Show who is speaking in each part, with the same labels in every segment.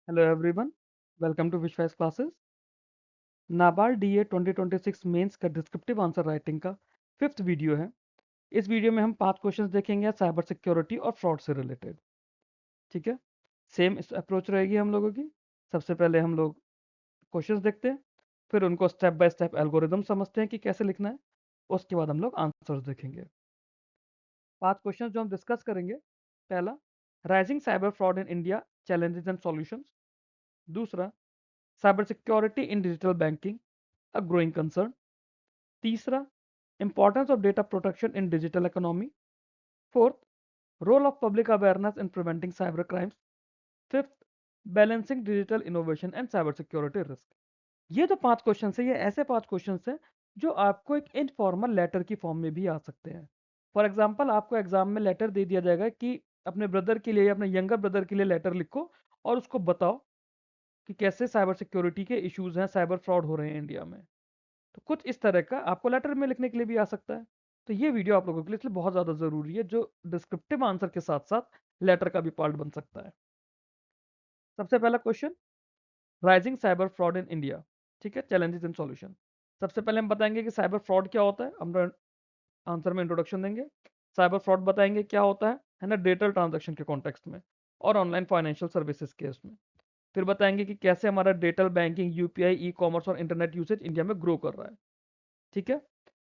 Speaker 1: Hello everyone, welcome to विश्वास classes. NABARD DA 2026 mains का descriptive answer writing का fifth video है। इस वीडियो में हम 5 क्वेश्चंस देखेंगे साइबर सिक्योरिटी और फ्रॉड से रिलेटेड। ठीक है, सेम इस अप्रोच रहेगी हम लोगों की। सबसे पहले हम लोग क्वेश्चंस देखते हैं, फिर उनको स्टेप बाय स्टेप एल्गोरिदम समझते हैं कि कैसे लिखना है। उसके बाद हम लोग आंसर्स देखेंगे। 5 क्वेश्चंस जो हम डिस्कस करेंगे। पहला, rising cyber fraud in India, challenges and solutions. दूसरा, cyber security in digital banking, a growing concern. तीसरा, importance of data protection in digital economy. Fourth, role of public awareness in preventing cyber crimes. Fifth, balancing digital innovation and cyber security risk. ये जो 5 question है, ये ऐसे 5 question हैं जो आपको एक इनफॉर्मल लेटर की फॉर्म में भी आ सकते हैं। फॉर एग्जाम्पल, आपको एग्जाम में लेटर दे दिया जाएगा कि अपने ब्रदर के लिए या अपने यंगर ब्रदर के लिए लेटर लिखो और उसको बताओ कि कैसे साइबर सिक्योरिटी के इश्यूज हैं, साइबर फ्रॉड हो रहे हैं इंडिया में। तो कुछ इस तरह का आपको लेटर में लिखने के लिए भी आ सकता है। तो ये वीडियो आप लोगों के लिए इसलिए बहुत ज़्यादा ज़रूरी है, जो डिस्क्रिप्टिव आंसर के साथ-साथ लेटर का भी पार्ट बन सकता है। सबसे पहला question, rising cyber fraud in India. ठीक है, चैलेंजेस एंड सॉल्यूशन। सबसे पहले हम बताएंगे कि साइबर फ्रॉड क्या होता है, हम आंसर में इंट्रोडक्शन देंगे। साइबर फ्रॉड बताएंगे क्या होता है ना, डिजिटल ट्रांजैक्शन के कॉन्टेक्स्ट में और ऑनलाइन फाइनेंशियल सर्विसेज के उसमें। फिर बताएंगे कि कैसे हमारा digital banking, UPI, e commerce और इंटरनेट यूसेज इंडिया में ग्रो कर रहा है। ठीक है,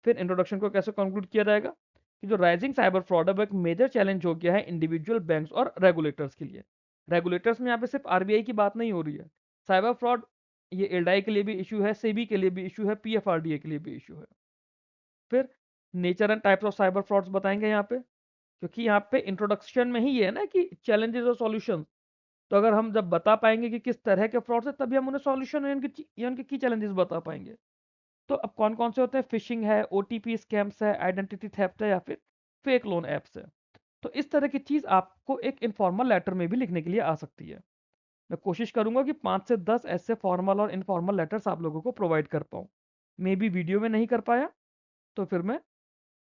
Speaker 1: फिर इंट्रोडक्शन को कैसे कंक्लूड किया जाएगा कि जो राइजिंग साइबर फ्रॉड है वो एक मेजर चैलेंज हो गया है इंडिविजुअल बैंक्स और रेगुलेटर्स के लिए। रेगुलेटर्स में यहाँ पे सिर्फ आरबीआई की बात नहीं हो रही है। साइबर फ्रॉड ये एलडाई के लिए भी इशू है, सेबी के लिए भी इशू है, पीएफआरडीए के लिए भी इशू है। फिर nature and types of cyber frauds बताएंगे यहाँ पे, क्योंकि यहाँ पे इंट्रोडक्शन में ही ये है ना कि चैलेंजेस और सॉल्यूशन। तो अगर हम जब बता पाएंगे कि किस तरह के फ्रॉड है, तभी हम उन्हें सॉल्यूशन या उनके की चैलेंजेस बता पाएंगे। तो अब कौन-कौन से होते हैं? फ़िशिंग है, ओटीपी स्कैम्स है, आइडेंटिटी थेफ्ट है या फिर फेक लोन ऐप्स है। तो इस तरह की चीज़ आपको एक इनफॉर्मल लेटर में भी लिखने के लिए आ सकती है। मैं कोशिश करूँगा कि 5 से 10 ऐसे फॉर्मल और इनफॉर्मल लेटर्स आप लोगों को प्रोवाइड कर पाऊँ। मेबी वीडियो में नहीं कर पाया, तो फिर मैं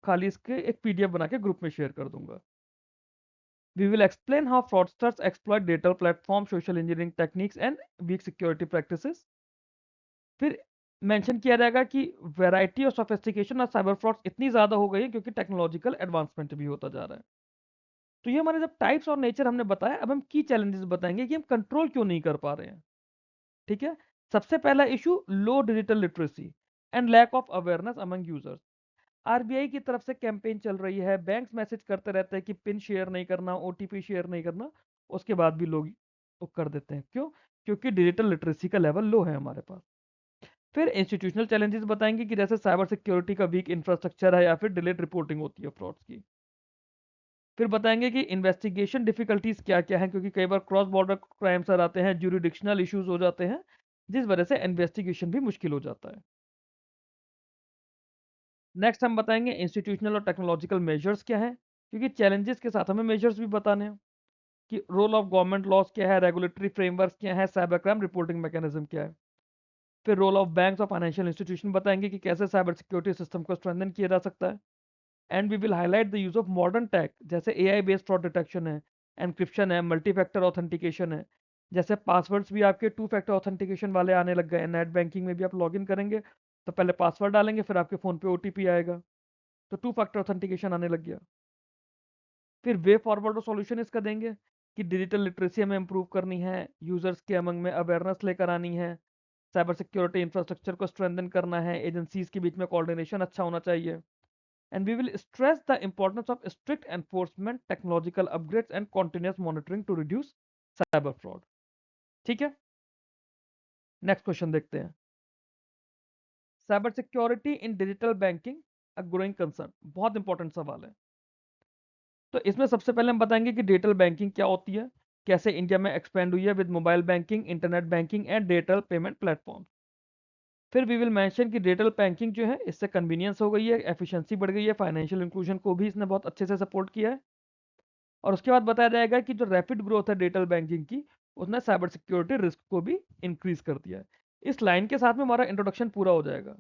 Speaker 1: खाली इसके एक पीडीएफ बना के ग्रुप में शेयर कर दूँगा। We will explain how fraudsters exploit digital platform, social engineering techniques and weak security practices. फिर मेंशन किया जाएगा कि वैरायटी और सोफिस्टिकेशन ऑफ साइबर फ्रॉड्स इतनी ज़्यादा हो गई है क्योंकि टेक्नोलॉजिकल एडवांसमेंट भी होता जा रहा है। तो ये हमारे जब टाइप्स और नेचर हमने बताया, अब हम की चैलेंजेस बताएंगे कि हम कंट्रोल क्यों नहीं कर पा रहे हैं। ठीक है, सबसे पहला issue, low digital literacy and lack of awareness among users. RBI की तरफ से कैंपेन चल रही है, बैंक्स मैसेज करते रहते हैं कि पिन शेयर नहीं करना, ओटीपी शेयर नहीं करना। उसके बाद भी लोग वो कर देते हैं। क्यों? क्योंकि डिजिटल लिटरेसी का लेवल लो है हमारे पास। फिर इंस्टीट्यूशनल चैलेंजेस बताएंगे कि जैसे साइबर सिक्योरिटी का वीक इंफ्रास्ट्रक्चर है या फिर डिलेड रिपोर्टिंग होती है फ्रॉड्स की। फिर बताएंगे कि इन्वेस्टिगेशन डिफिकल्टीज क्या क्या है, क्योंकि कई बार क्रॉस बॉर्डर क्राइम्स आ जाते हैं, ज्यूरिडिक्शनल इश्यूज हो जाते हैं, जिस वजह से इन्वेस्टिगेशन भी मुश्किल हो जाता है। नेक्स्ट हम बताएंगे इंस्टीट्यूशनल और टेक्नोलॉजिकल मेजर्स क्या है, क्योंकि चैलेंजेस के साथ हमें मेजर्स भी बताने हैं कि रोल ऑफ गवर्नमेंट लॉज क्या है, रेगुलेटरी फ्रेमवर्क क्या है, साइबर क्राइम रिपोर्टिंग मैकेनिज्म क्या है। फिर रोल ऑफ बैंक्स और फाइनेंशियल इंस्टीट्यूशन बताएंगे कि कैसे साइबर सिक्योरिटी सिस्टम को स्ट्रेंथन किया जा सकता है। And we will highlight the use of modern tech, जैसे एआई बेस्ड फ्रॉड डिटेक्शन है, एनक्रिप्शन है, मल्टी फैक्टर ऑथेंटिकेशन है। जैसे पासवर्ड्स भी आपके 2 फैक्टर ऑथेंटिकेशन वाले आने लग गए हैं। नेट बैंकिंग में भी आप लॉगिन करेंगे तो पहले पासवर्ड डालेंगे, फिर आपके फ़ोन पे ओटीपी आएगा। तो 2 फैक्टर ऑथेंटिकेशन आने लग गया। फिर वे फॉरवर्ड और सॉल्यूशन इसका देंगे कि डिजिटल लिटरेसी हमें इंप्रूव करनी है, यूजर्स के अमंग में अवेयरनेस लेकर आनी है, साइबर सिक्योरिटी इंफ्रास्ट्रक्चर को स्ट्रेंथन करना है, एजेंसीज के बीच में कोऑर्डिनेशन अच्छा होना चाहिए। And we will stress the importance of strict enforcement, technological upgrades and continuous monitoring to reduce cyber fraud. ठीक है, नेक्स्ट क्वेश्चन देखते हैं। Cyber security in digital banking, a growing concern. बहुत इंपॉर्टेंट सवाल है। तो इसमें सबसे पहले हम बताएंगे कि डिजिटल बैंकिंग क्या होती है, कैसे इंडिया में एक्सपेंड हुई है with mobile banking, internet banking and digital payment platform. फिर वी विल मेंशन कि डिजिटल बैंकिंग जो है इससे कन्वीनियंस हो गई है, एफिशिएंसी बढ़ गई है, फाइनेंशियल इंक्लूजन को भी इसने बहुत अच्छे से सपोर्ट किया है। और उसके बाद बताया जाएगा कि जो रैपिड ग्रोथ है डिजिटल बैंकिंग की, उसने साइबर सिक्योरिटी रिस्क को भी इंक्रीज कर दिया है। इस लाइन के साथ में हमारा इंट्रोडक्शन पूरा हो जाएगा।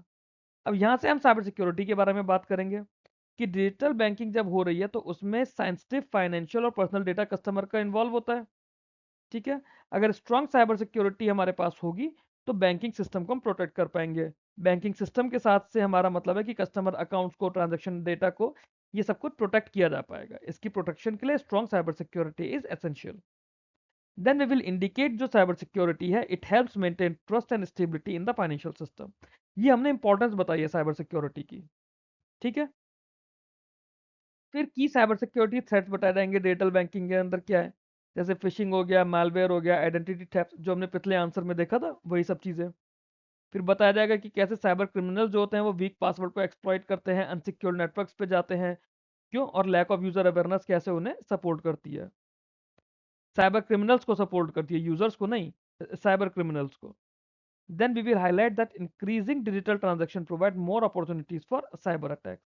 Speaker 1: अब यहाँ से हम साइबर सिक्योरिटी के बारे में बात करेंगे कि डिजिटल बैंकिंग जब हो रही है तो उसमें सेंसिटिव फाइनेंशियल और पर्सनल डेटा कस्टमर का इन्वॉल्व होता है। ठीक है। अगर स्ट्रांग साइबर सिक्योरिटी हमारे पास होगी तो बैंकिंग सिस्टम को हम प्रोटेक्ट कर पाएंगे। बैंकिंग सिस्टम के साथ से हमारा मतलब है कि कस्टमर अकाउंट्स को, ट्रांजैक्शन डेटा को, ये सब कुछ प्रोटेक्ट किया जा पाएगा। इसकी प्रोटेक्शन के लिए strong cyber security is essential. Then we will indicate जो साइबर सिक्योरिटी है, it helps maintain trust and stability in the financial system. ये हमने इंपॉर्टेंस बताई है साइबर सिक्योरिटी की। ठीक है। फिर की साइबर सिक्योरिटी थ्रेट्स बताए जाएंगे डिजिटल बैंकिंग के अंदर क्या है। जैसे फिशिंग हो गया, मालवेयर हो गया, आइडेंटिटी थेफ्ट, जो हमने पिछले आंसर में देखा था वही सब चीजें। फिर बताया जाएगा कि कैसे साइबर क्रिमिनल जो होते हैं वो वीक पासवर्ड को एक्सप्लॉइट करते हैं, अनसिक्योर्ड नेटवर्क्स पे जाते हैं, क्यों, और लैक ऑफ यूजर अवेयरनेस कैसे उन्हें सपोर्ट करती है। साइबर क्रिमिनल्स को सपोर्ट करती है, यूजर्स को नहीं, साइबर क्रिमिनल्स को। Then we will highlight that increasing digital transaction provide more opportunities for cyber attack.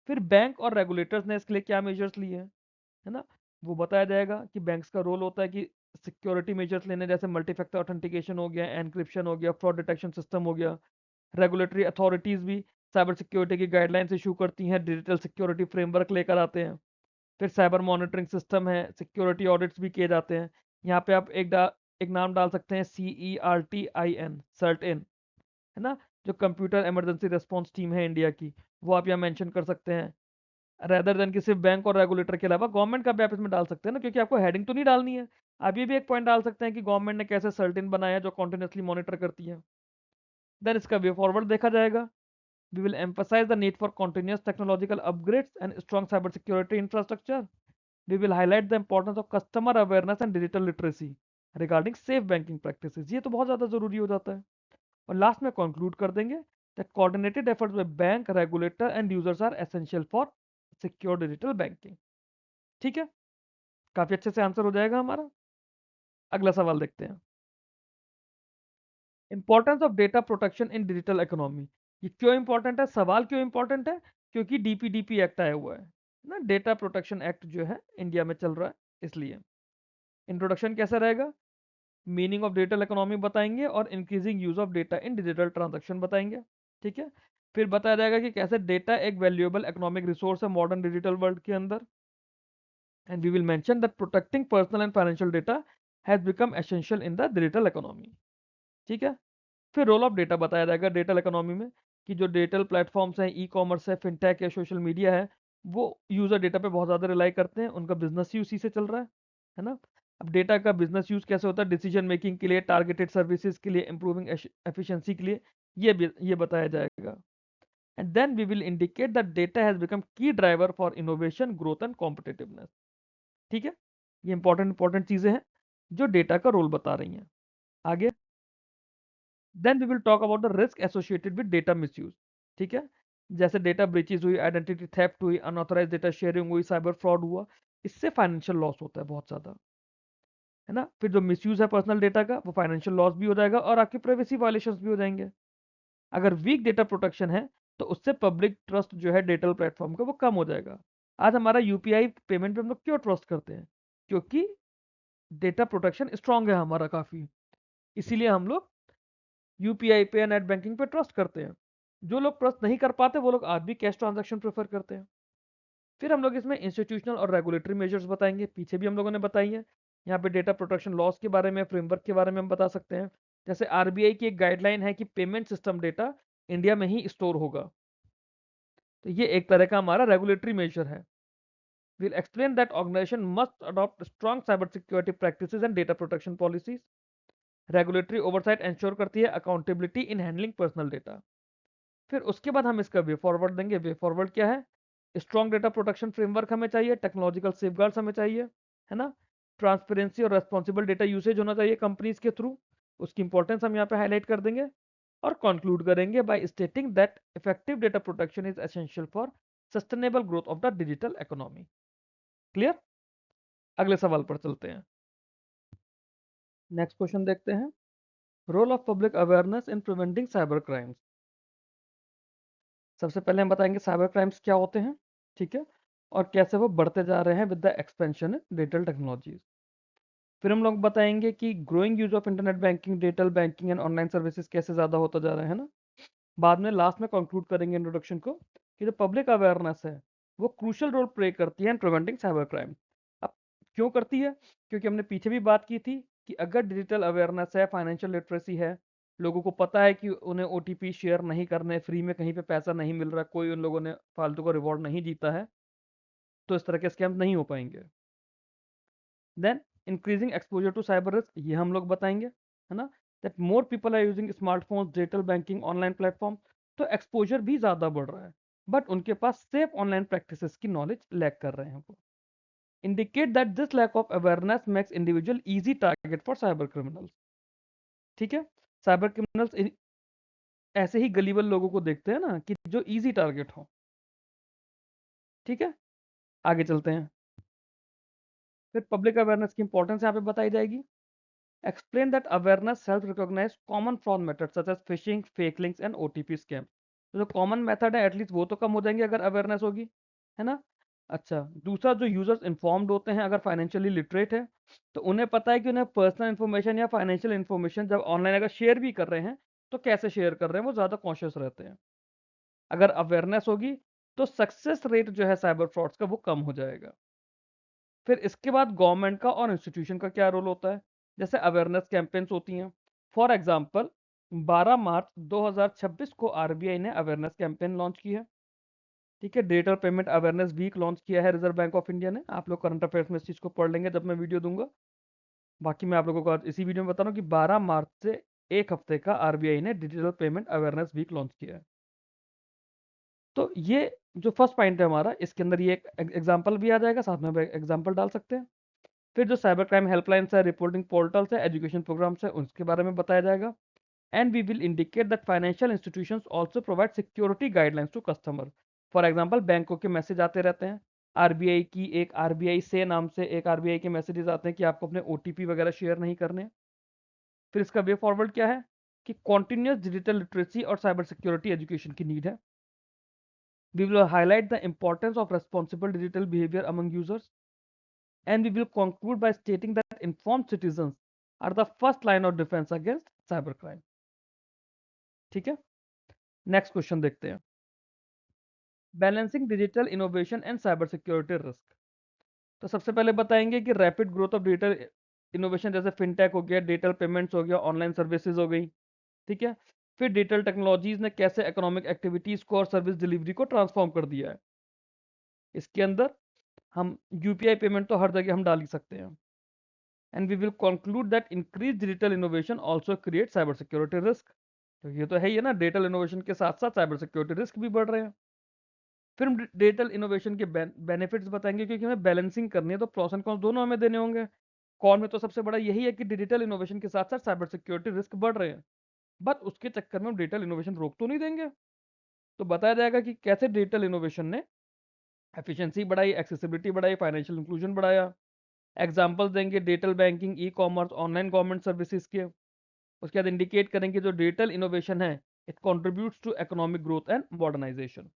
Speaker 1: फिर बैंक और रेगुलेटर्स ने इसके लिए क्या मेजर्स लिए हैं, है ना, वो बताया जाएगा कि बैंक्स का रोल होता है कि सिक्योरिटी मेजर्स लेने, जैसे मल्टी फैक्टर ऑथेंटिकेशन हो गया, एनक्रिप्शन हो गया, फ्रॉड डिटेक्शन सिस्टम हो गया। रेगुलेटरी अथॉरिटीज भी साइबर सिक्योरिटी की गाइडलाइंस इशू करती हैं, डिजिटल सिक्योरिटी फ्रेमवर्क लेकर आते हैं। फिर साइबर मॉनिटरिंग सिस्टम है, सिक्योरिटी ऑडिट्स भी किए जाते हैं। यहाँ पे आप एक नाम डाल सकते हैं, CERTIN, सर्ट इन, है ना, जो कंप्यूटर इमरजेंसी रिस्पॉन्स टीम है इंडिया की, वो आप यहाँ मेंशन कर सकते हैं। रेदर देन कि सिर्फ बैंक और रेगुलेटर के अलावा गवर्नमेंट का भी आप इसमें डाल सकते हैं ना, क्योंकि आपको हेडिंग तो नहीं डालनी है। आप ये भी एक पॉइंट डाल सकते हैं कि गवर्नमेंट ने कैसे सर्टिन बनाया है जो कॉन्टिन्यूसली मॉनिटर करती है। देन इसका वे फॉरवर्ड देखा जाएगा। We will emphasise the need for continuous technological upgrades and strong cyber security infrastructure. We will highlight the importance of customer awareness and digital literacy regarding safe banking practices. ये तो बहुत ज़्यादा ज़रूरी हो जाता है। और लास्ट में कंक्लूड कर देंगे that coordinated efforts by bank, regulator and users are essential for secure digital banking। ठीक है, काफी अच्छे से आंसर हो जाएगा हमारा। अगला सवाल देखते हैं। Importance of data protection in digital economy. ये क्यों इंपॉर्टेंट है, सवाल क्यों इंपॉर्टेंट है, क्योंकि डीपीडीपी एक्ट आया हुआ है ना, डेटा प्रोटेक्शन एक्ट जो है इंडिया में चल रहा है, इसलिए। इंट्रोडक्शन कैसा रहेगा, मीनिंग ऑफ डिजिटल इकोनॉमी बताएंगे और increasing use of data in digital transaction बताएंगे। ठीक है। फिर बताया जाएगा कि कैसे डेटा एक वैल्यूएबल इकोनॉमिक रिसोर्स है मॉडर्न डिजिटल वर्ल्ड के अंदर। And we will mention that protecting personal and financial data has become essential in the digital economy। ठीक है। फिर रोल ऑफ डेटा बताया जाएगा डिजिटल इकोनॉमी में, कि जो डिजिटल प्लेटफॉर्म्स हैं, ई कॉमर्स है, फिनटेक है, सोशल मीडिया है, वो यूजर डेटा पे बहुत ज़्यादा रिलाई करते हैं, उनका बिजनेस ही उसी से चल रहा है ना। अब डेटा का बिजनेस यूज कैसे होता है, डिसीजन मेकिंग के लिए, टारगेटेड सर्विसेज के लिए, इंप्रूविंग एफिशिएंसी के लिए, ये बताया जाएगा। And then we will indicate that data has become key driver for innovation, growth and competitiveness. ठीक है। ये इंपॉर्टेंट चीजें हैं जो डेटा का रोल बता रही हैं। आगे, then we will talk about the risk associated with data misuse. ठीक है। जैसे डेटा ब्रीचेज हुई, आइडेंटिटी थेफ्ट हुई, अनऑथराइज डेटा शेयरिंग हुई, साइबर फ्रॉड हुआ, इससे फाइनेंशियल लॉस होता है बहुत ज्यादा, है ना। फिर जो मिसयूज है पर्सनल डेटा का, वो फाइनेंशियल लॉस भी हो जाएगा और आपकी प्राइवेसी वायलेशंस भी हो जाएंगे। अगर वीक डेटा प्रोटेक्शन है तो उससे पब्लिक ट्रस्ट जो है डिजिटल प्लेटफॉर्म का, वो कम हो जाएगा। आज हमारा यूपीआई पेमेंट पे हम लोग क्यों ट्रस्ट करते हैं, क्योंकि डेटा प्रोटेक्शन स्ट्रांग है हमारा काफ़ी, इसीलिए हम लोग यूपीआई पे या नेट बैंकिंग पे ट्रस्ट करते हैं। जो लोग ट्रस्ट नहीं कर पाते वो लोग आज भी कैश ट्रांजैक्शन प्रेफर करते हैं। फिर हम लोग इसमें इंस्टीट्यूशनल और रेगुलेटरी मेजर्स बताएंगे, पीछे भी हम लोगों ने बताई है। यहाँ पे डेटा प्रोटेक्शन लॉस के बारे में, फ्रेमवर्क के बारे में हम बता सकते हैं। जैसे आरबीआई की एक गाइडलाइन है कि पेमेंट सिस्टम डेटा इंडिया में ही स्टोर होगा, तो ये एक तरह का हमारा रेगुलेटरी मेजर है। We'll explain that organization must adopt strong cyber security practices and data protection policies। Regulatory oversight ensure करती है accountability in handling personal data. फिर उसके बाद हम इसका वे फॉरवर्ड देंगे। वे फॉरवर्ड क्या है, स्ट्रॉन्ग डेटा प्रोटेक्शन फ्रेमवर्क हमें चाहिए, टेक्नोलॉजिकल सेफगार्ड्स हमें चाहिए, है ना, ट्रांसपेरेंसी और रेस्पॉन्सिबल डेटा यूसेज होना चाहिए कंपनीज के थ्रू, उसकी इंपॉर्टेंस हम यहाँ पे हाईलाइट कर देंगे। और कंक्लूड करेंगे by stating that effective data protection is essential for sustainable growth of the digital economy. Clear. अगले सवाल पर चलते हैं। नेक्स्ट क्वेश्चन देखते हैं, role of public awareness in preventing cyber crimes. सबसे पहले हम बताएंगे साइबर क्राइम्स क्या होते हैं, ठीक है, और कैसे वो बढ़ते जा रहे हैं with the expansion in digital technologies. फिर हम लोग बताएंगे कि growing use of internet banking, digital banking and online services कैसे ज़्यादा होता जा रहा है ना। बाद में लास्ट में कंक्लूड करेंगे इंट्रोडक्शन को कि जो पब्लिक अवेयरनेस है वो क्रूशियल रोल प्ले करती है इन प्रिवेंटिंग साइबर क्राइम। अब क्यों करती है? क्योंकि हमने पीछे भी बात की थी कि अगर डिजिटल अवेयरनेस है, फाइनेंशियल लिटरेसी है, लोगों को पता है कि उन्हें ओटीपी शेयर नहीं करने, फ्री में कहीं पे पैसा नहीं मिल रहा, कोई उन लोगों ने फालतू का रिवॉर्ड नहीं जीता है, तो इस तरह के स्कैम नहीं हो पाएंगे। Then increasing exposure to cyber risk, ये हम लोग बताएंगे, है ना, that more people are using smartphone, digital banking, online platform, तो एक्सपोजर भी ज़्यादा बढ़ रहा है, बट उनके पास सेफ ऑनलाइन प्रैक्टिसेस की नॉलेज लैक कर रहे हैं वो। Indicate that this lack of awareness makes individual easy target for cyber criminals. ठीक है, साइबर क्रिमिनल्स ऐसे ही गलीबल लोगों को देखते हैं ना कि जो इजी टारगेट हो। ठीक है, आगे चलते हैं। फिर पब्लिक अवेयरनेस की इंपॉर्टेंस यहाँ पे बताई जाएगी। Explain that awareness helps recognize common fraud methods such as phishing, fake links and OTP scam. तो जो कॉमन मेथड है एटलीस्ट वो तो कम हो जाएंगे अगर अवेयरनेस होगी, है ना। अच्छा, दूसरा, जो यूजर्स इन्फॉर्म्ड होते हैं, अगर फाइनेंशियली लिटरेट है, तो उन्हें पता है कि उन्हें पर्सनल इन्फॉर्मेशन या फाइनेंशियल इन्फॉर्मेशन जब ऑनलाइन अगर शेयर भी कर रहे हैं तो कैसे शेयर कर रहे हैं, वो ज़्यादा कॉन्शियस रहते हैं। अगर अवेयरनेस होगी तो सक्सेस रेट जो है साइबर फ्रॉड्स का वो कम हो जाएगा। फिर इसके बाद गवर्नमेंट का और इंस्टीट्यूशन का क्या रोल होता है, जैसे अवेयरनेस कैंपेन्स होती हैं। फॉर एग्जांपल 12 मार्च 2026 को आरबीआई ने अवेयरनेस कैंपेन लॉन्च की है। ठीक है, digital payment awareness week launch किया है रिजर्व बैंक ऑफ इंडिया ने। आप लोग करंट अफेयर्स में इस चीज़ को पढ़ लेंगे जब मैं वीडियो दूंगा। बाकी मैं आप लोगों को आज इसी वीडियो में बता रहा हूँ कि 12 मार्च से एक हफ्ते का आरबीआई ने digital payment awareness week launch किया है। तो ये जो फर्स्ट पॉइंट है हमारा, इसके अंदर ये एक एग्जाम्पल भी आ जाएगा, साथ में एग्जाम्पल डाल सकते हैं। फिर जो साइबर क्राइम हेल्पलाइंस है, रिपोर्टिंग पोर्टल्स है, एजुकेशन प्रोग्राम्स है, उसके बारे में बताया जाएगा। And we will indicate that financial institutions also provide security guidelines to customer. For example बैंकों के मैसेज आते रहते हैं, आरबीआई की एक आरबीआई से नाम से एक आरबीआई के मैसेजेस आते हैं कि आपको अपने ओटीपी वगैरह शेयर नहीं करने। फिर इसका वे फॉरवर्ड क्या है कि कॉन्टिन्यूस डिजिटल लिटरेसी और साइबर सिक्योरिटी एजुकेशन की नीड है। We will highlight the importance of responsible digital behaviour among users. And we will conclude by stating that informed citizens are the first line of defense against cybercrime. ठीक है, next question देखते हैं। Balancing digital innovation and cyber security risk. तो सबसे पहले बताएंगे कि rapid growth of digital innovation, जैसे फिनटेक हो गया, डिजिटल पेमेंट्स हो गया, ऑनलाइन सर्विसेज हो गई। ठीक है, फिर डिजिटल टेक्नोलॉजीज ने कैसे इकोनॉमिक एक्टिविटीज को और सर्विस डिलीवरी को ट्रांसफॉर्म कर दिया है। इसके अंदर हम यूपीआई पेमेंट तो हर जगह हम डाल ही सकते हैं। And we will conclude that increased digital innovation also creates cyber security risk। तो ये तो है ही है ना, डिजिटल इनोवेशन के साथ साथ साइबर सिक्योरिटी रिस्क भी बढ़ रहे हैं। फिर हम डिजिटल इनोवेशन के बेनिफिट्स बताएंगे, क्योंकि हमें बैलेंसिंग करनी है तो प्रोस एंड कॉन्स दोनों हमें देने होंगे। कॉन में तो सबसे बड़ा यही है कि डिजिटल इनोवेशन के साथ साथ साइबर सिक्योरिटी रिस्क बढ़ रहे हैं, बट उसके चक्कर में हम डिजिटल इनोवेशन रोक तो नहीं देंगे। तो बताया जाएगा कि कैसे डिजिटल इनोवेशन ने एफिशिएंसी बढ़ाई, एक्सेसिबिलिटी बढ़ाई, फाइनेंशियल इंक्लूजन बढ़ाया। एग्जाम्पल देंगे digital banking, e commerce, online government services के। उसके बाद इंडिकेट करेंगे जो डिजिटल इनोवेशन है it contributes to economic growth and modernisation.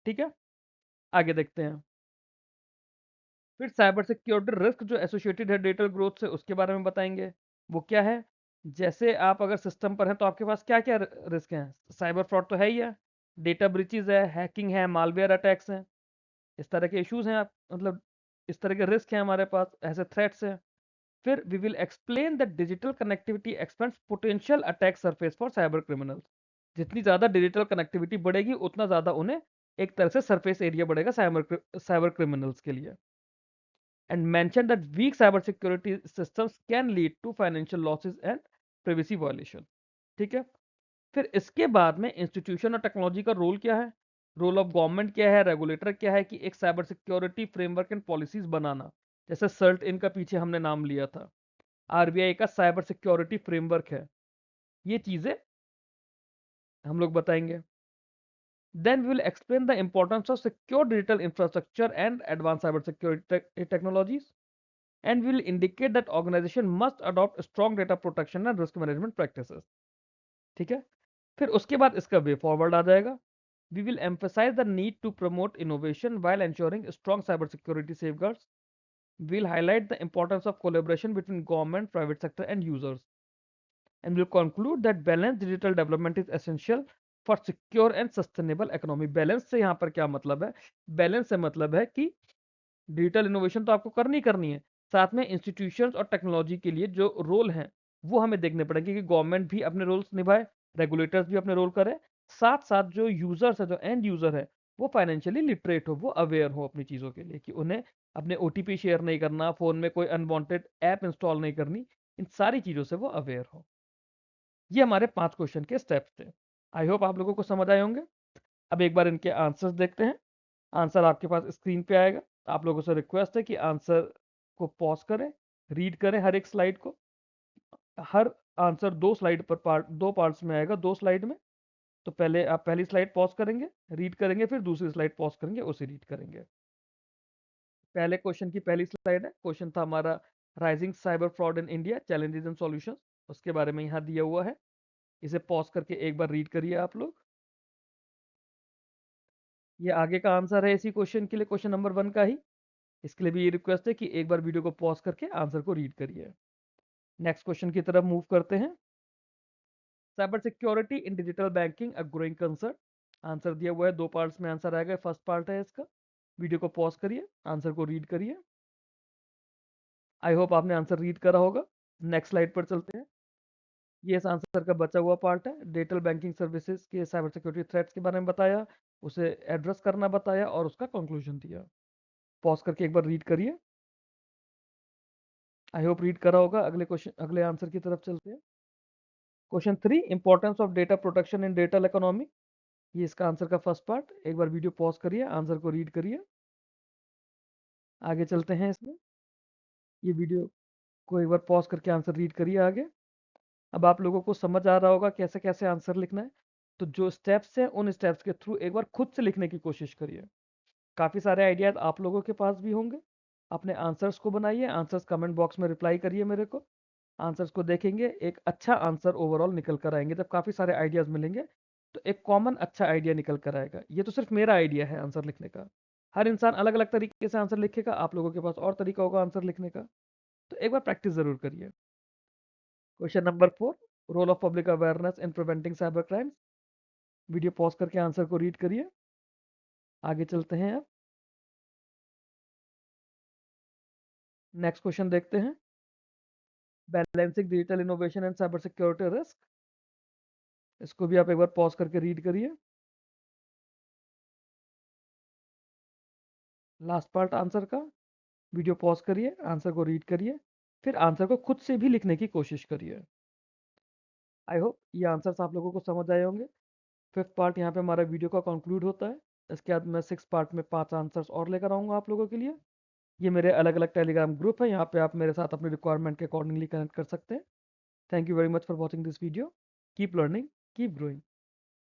Speaker 1: ठीक है, आगे देखते हैं। फिर साइबर सिक्योरिटी रिस्क जो एसोसिएटेड है डिजिटल ग्रोथ से, उसके बारे में बताएंगे। वो क्या है, जैसे आप अगर सिस्टम पर हैं तो आपके पास क्या क्या रिस्क हैं। साइबर फ्रॉड तो है ही है, डेटा ब्रीचेज है, हैकिंग है, मालवेयर अटैक्स हैं, इस तरह के इश्यूज हैं। आप मतलब इस तरह के रिस्क हैं हमारे पास, ऐसे थ्रेट्स हैं। फिर we will explain that digital connectivity expands potential attack surface for cyber criminals. जितनी ज़्यादा डिजिटल कनेक्टिविटी बढ़ेगी उतना ज़्यादा उन्हें एक तरह से सरफेस एरिया बढ़ेगा साइबर क्रिमिनल्स के लिए। And mention that weak cyber security systems can lead to financial losses and privacy violation. ठीक है, फिर इसके बाद में इंस्टीट्यूशन और टेक्नोलॉजी का रोल क्या है, रोल ऑफ गवर्नमेंट क्या है, रेगुलेटर क्या है, कि एक cyber security framework and policies बनाना। जैसे सर्ट इनका पीछे हमने नाम लिया था, आरबीआई का साइबर सिक्योरिटी फ्रेमवर्क है। ये चीजें हम लोग बताएंगे। Then we will explain the importance of secure digital infrastructure and advance cyber security technologies. And we will indicate that organisation must adopt strong data protection and risk management practices. ठीक है, फिर उसके बाद इसका वे फॉरवर्ड आ जाएगा। We will emphasise the need to promote innovation while ensuring strong cyber security safeguards. We'll highlight the importance of collaboration between government, private sector, and users. And we'll conclude that balanced digital development is essential for secure and sustainable economy. Balance से यहाँ पर क्या मतलब है, balance से मतलब है कि डिजिटल इनोवेशन तो आपको करनी करनी है, साथ में इंस्टीट्यूशंस और टेक्नोलॉजी के लिए जो रोल हैं वो हमें देखने पड़ेंगे कि गवर्नमेंट भी अपने रोल्स निभाए, रेगुलेटर्स भी अपने रोल करें, साथ साथ जो यूजर्स है, जो एंड यूजर है, वो फाइनेंशियली लिटरेट हो, वो अवेयर हो अपनी चीज़ों के लिए कि उन्हें अपने ओटीपी शेयर नहीं करना, फ़ोन में कोई अनवांटेड ऐप इंस्टॉल नहीं करनी, इन सारी चीज़ों से वो अवेयर हो। ये हमारे 5 क्वेश्चन के स्टेप्स थे। आई होप आप लोगों को समझ आए होंगे। अब एक बार इनके आंसर्स देखते हैं। आंसर आपके पास स्क्रीन पे आएगा। आप लोगों से रिक्वेस्ट है कि आंसर को पॉज करें, रीड करें हर एक स्लाइड को। हर आंसर 2 स्लाइड पर 2 पार्ट्स में आएगा, 2 स्लाइड में। तो पहले आप पहली स्लाइड पॉज करेंगे, रीड करेंगे, फिर दूसरी स्लाइड पॉज करेंगे, उसे रीड करेंगे। पहले क्वेश्चन की पहली स्लाइड है। क्वेश्चन था हमारा rising cyber fraud in India challenges and solutions. उसके बारे में यहाँ दिया हुआ है। इसे पॉज करके एक बार रीड करिए आप लोग। ये आगे का आंसर है इसी क्वेश्चन के लिए, क्वेश्चन नंबर 1 का ही। इसके लिए भी ये रिक्वेस्ट है कि एक बार वीडियो को पॉज करके आंसर को रीड करिए। नेक्स्ट क्वेश्चन की तरफ मूव करते हैं। Cyber security in digital banking a growing concern. Answer दिया हुआ है, 2 पार्ट्स में आंसर आएगा। फर्स्ट पार्ट है इसका। वीडियो को पॉज करिए, आंसर को रीड करिए। आई होप आपने आंसर रीड करा होगा। नेक्स्ट स्लाइड पर चलते हैं। ये इस आंसर का बचा हुआ पार्ट है। डिजिटल बैंकिंग सर्विसेज के साइबर सिक्योरिटी थ्रेट्स के बारे में बताया, उसे एड्रेस करना बताया और उसका कंक्लूजन दिया। पॉज करके एक बार रीड करिए। आई होप रीड करा होगा। अगले क्वेश्चन, अगले आंसर की तरफ चलते हैं। Question 3, importance of data protection in digital economy. ये इसका आंसर का फर्स्ट पार्ट। एक बार वीडियो पॉज करिए, आंसर को रीड करिए। आगे चलते हैं इसमें। ये वीडियो को एक बार पॉज करके आंसर रीड करिए आगे। अब आप लोगों को समझ आ रहा होगा कैसे कैसे आंसर लिखना है। तो जो स्टेप्स हैं उन स्टेप्स के थ्रू एक बार खुद से लिखने की कोशिश करिए। काफ़ी सारे आइडियाज आप लोगों के पास भी होंगे। अपने आंसर्स को बनाइए, आंसर्स कमेंट बॉक्स में रिप्लाई करिए मेरे को। आंसर्स को देखेंगे, एक अच्छा आंसर ओवरऑल निकल कर आएंगे। जब काफ़ी सारे आइडियाज़ मिलेंगे तो एक कॉमन अच्छा आइडिया निकल कर आएगा। ये तो सिर्फ मेरा आइडिया है आंसर लिखने का। हर इंसान अलग अलग तरीके से आंसर लिखेगा। आप लोगों के पास और तरीका होगा आंसर लिखने का। तो एक बार प्रैक्टिस ज़रूर करिए। Question number 4, role of public awareness in preventing cyber crimes. Video pause करके आंसर को रीड करिए। आगे चलते हैं अब। नेक्स्ट क्वेश्चन देखते हैं। Balancing digital innovation and cyber security risk. इसको भी आप एक बार पॉज करके रीड करिए। लास्ट पार्ट आंसर का। वीडियो पॉज करिए, आंसर को रीड करिए, फिर आंसर को खुद से भी लिखने की कोशिश करिए। आई होप ये आंसर्स आप लोगों को समझ आए होंगे। फिफ्थ पार्ट यहाँ पे हमारा वीडियो का कंक्लूड होता है। इसके बाद मैं 6 पार्ट में 5 आंसर्स और लेकर आऊँगा आप लोगों के लिए। ये मेरे अलग अलग टेलीग्राम ग्रुप है, यहाँ पे आप मेरे साथ अपनी रिक्वायरमेंट के अकॉर्डिंगली कनेक्ट कर सकते हैं। Thank you very much for watching this video. Keep learning, keep growing.